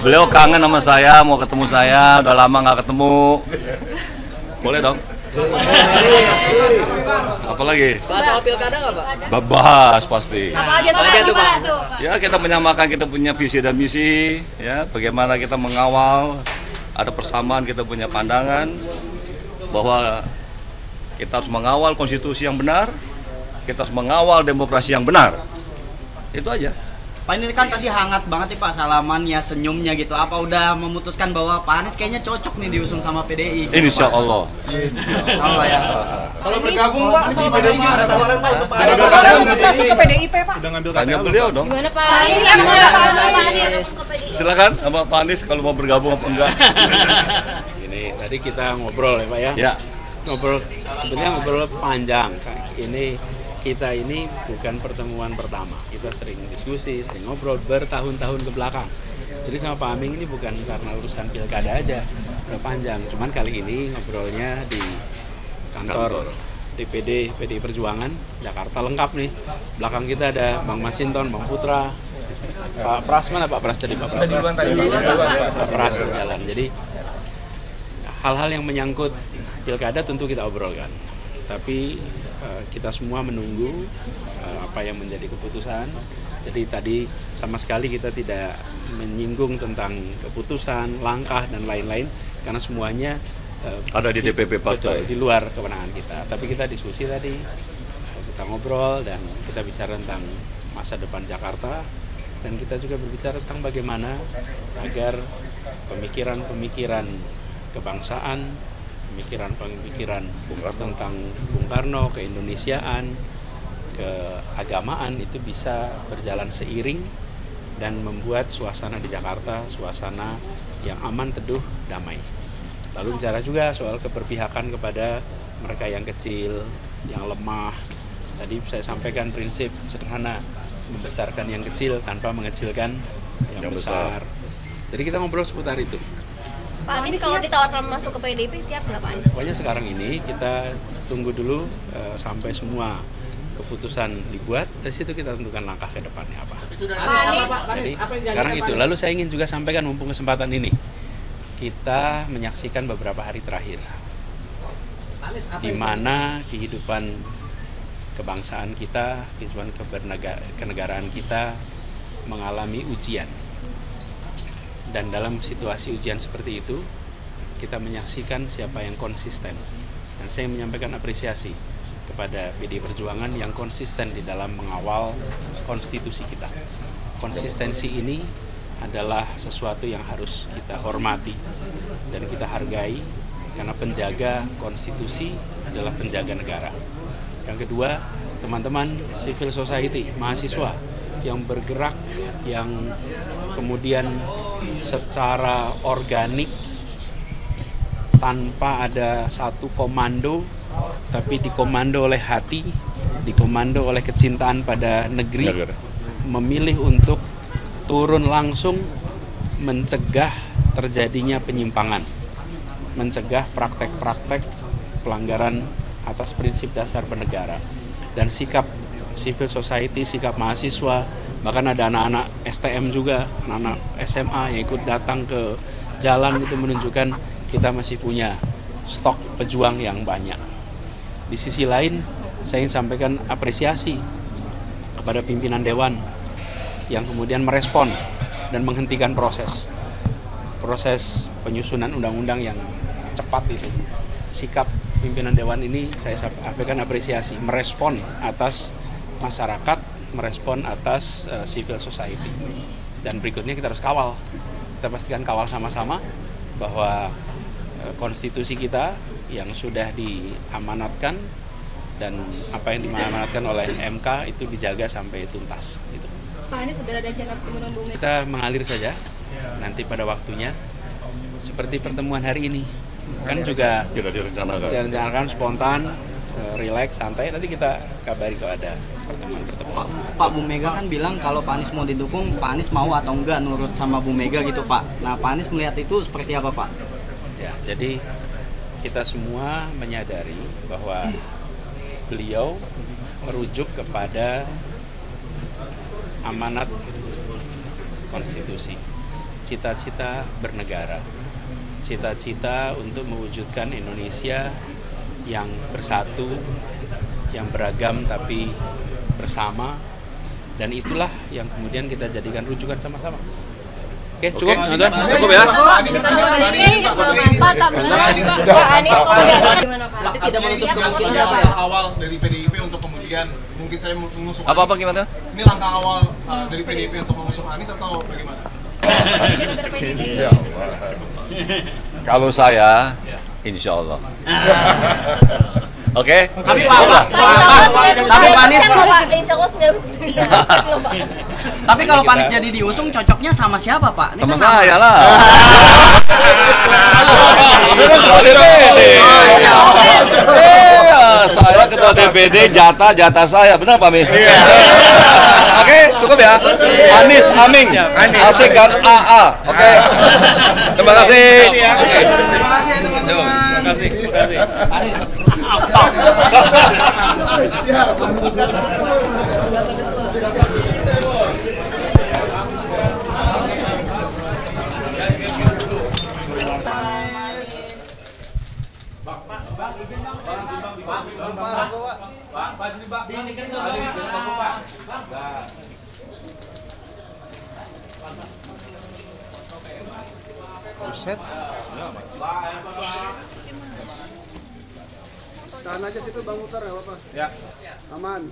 Beliau kangen sama saya, mau ketemu saya, udah lama nggak ketemu. Boleh dong. Apa lagi? Bahas soal pilkada nggak, Pak? Bahas pasti. Apa aja tuh, Pak? Ya, kita menyamakan kita punya visi dan misi, ya, bagaimana kita mengawal, ada persamaan, kita punya pandangan bahwa kita harus mengawal konstitusi yang benar, kita harus mengawal demokrasi yang benar. Itu aja. Pak, ini kan tadi hangat banget nih Pak salamannya, senyumnya gitu. Apa udah memutuskan bahwa Pak Anies kayaknya cocok nih diusung sama PDI? Gitu, Insya Allah. Allah ya. Kalau bergabung Pak, si PDI gimana tawaran Pak untuk Pak Anies? Ada tawaran untuk masuk ke PDIP, Pak? Udah ngambil Tanya beliau dong. Gimana Pak? Siap nggak Pak Anies? Silakan sama Pak Anies kalau mau bergabung apa enggak. Ini tadi kita ngobrol ya Pak ya. Ya. Ngobrol, sebenarnya ngobrol panjang. Kita ini bukan pertemuan pertama. Kita sering diskusi, sering ngobrol bertahun-tahun ke belakang. Jadi sama Pak Aming ini bukan karena urusan pilkada aja, udah panjang. Cuman kali ini ngobrolnya di kantor DPD PDI Perjuangan Jakarta, lengkap nih. Belakang kita ada Bang Masinton, Bang Putra, Pak Pras, mana Pak Pras tadi? Pak Pras berjalan. Jadi hal-hal yang menyangkut pilkada tentu kita obrolkan. Tapi kita semua menunggu apa yang menjadi keputusan. Jadi tadi sama sekali kita tidak menyinggung tentang keputusan, langkah dan lain-lain karena semuanya Ada di DPP partai. di luar kewenangan kita. Tapi kita diskusi tadi, kita ngobrol dan kita bicara tentang masa depan Jakarta dan kita juga berbicara tentang bagaimana agar pemikiran-pemikiran kebangsaan, pemikiran tentang Bung Karno, keindonesiaan, keagamaan itu bisa berjalan seiring dan membuat suasana di Jakarta suasana yang aman, teduh, damai. Lalu bicara juga soal keberpihakan kepada mereka yang kecil, yang lemah. Tadi saya sampaikan prinsip sederhana, membesarkan yang kecil tanpa mengecilkan yang besar. Jadi kita ngobrol seputar itu. Pak Anies kalau ditawarkan masuk ke PDIP siap nggak Pak Anies? Pokoknya sekarang ini kita tunggu dulu sampai semua keputusan dibuat, dari situ kita tentukan langkah ke depannya apa. Jadi sekarang itu. Lalu saya ingin juga sampaikan mumpung kesempatan ini, kita menyaksikan beberapa hari terakhir di mana kehidupan kebangsaan kita, kehidupan kenegaraan kita mengalami ujian. Dan dalam situasi ujian seperti itu, kita menyaksikan siapa yang konsisten. Dan saya menyampaikan apresiasi kepada PDI Perjuangan yang konsisten di dalam mengawal konstitusi kita. Konsistensi ini adalah sesuatu yang harus kita hormati dan kita hargai, karena penjaga konstitusi adalah penjaga negara. Yang kedua, teman-teman civil society, mahasiswa yang bergerak, yang kemudian secara organik tanpa ada satu komando, tapi dikomando oleh hati, dikomando oleh kecintaan pada negeri, memilih untuk turun langsung mencegah terjadinya penyimpangan, mencegah praktek-praktek pelanggaran atas prinsip dasar bernegara. Dan sikap civil society, sikap mahasiswa, bahkan ada anak-anak STM juga, anak-anak SMA yang ikut datang ke jalan, itu menunjukkan kita masih punya stok pejuang yang banyak. Di sisi lain, saya ingin sampaikan apresiasi kepada pimpinan Dewan yang kemudian merespon dan menghentikan proses penyusunan undang-undang yang cepat itu. Sikap pimpinan Dewan ini saya sampaikan apresiasi, merespon atas masyarakat, merespon atas civil society. Dan berikutnya kita harus kawal. Kita pastikan kawal sama-sama bahwa konstitusi kita yang sudah diamanatkan dan apa yang diamanatkan oleh MK itu dijaga sampai tuntas. Gitu. Pak Anies sudah ada rencana pertemuan Bu Mega? Kita mengalir saja nanti pada waktunya, seperti pertemuan hari ini. Kan juga Tidak direncanakan spontan, relax, santai. Nanti kita kabari kalau ada pertemuan-pertemuan. Pak, Bu Mega kan bilang kalau Pak Anies mau didukung, Pak Anies mau atau enggak nurut sama Bu Mega gitu Pak. Nah, Pak Anies melihat itu seperti apa Pak? Ya, jadi kita semua menyadari bahwa beliau merujuk kepada amanat konstitusi. cita-cita bernegara, cita-cita untuk mewujudkan Indonesia yang bersatu, yang beragam tapi bersama, dan itulah yang kemudian kita jadikan rujukan sama-sama. Oke, cukup, nonton? Cukup ya. Tidak menutup kemungkinan langkah awal dari PDIP untuk kemudian mungkin saya mengusung Apa Anies. gimana? Ini langkah awal dari PDIP untuk mengusung Anies atau bagaimana? Kalau saya, insya Allah. Oke? Tapi Pak, tapi kalau Pak Anies jadi diusung, cocoknya sama siapa Pak? Ini Sama kan saya lah. Ketua DPD. Saya ketua DPD, jatah saya. Benar Pak Mis? Oke, cukup ya. Anies, Aming, Asik dan AA. Oke. Terima kasih. Terima kasih. Tahan aja situ Bang Mutar, nggak apa-apa. Ya. Aman.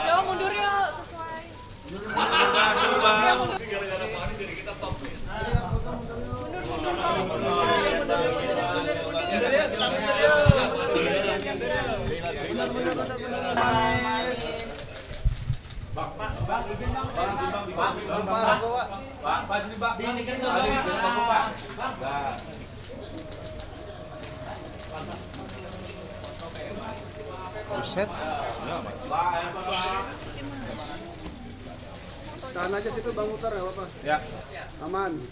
Yo mundur ya sesuai. Tahan aja situ Bang Mutar, nggak apa-apa. Ya. Aman.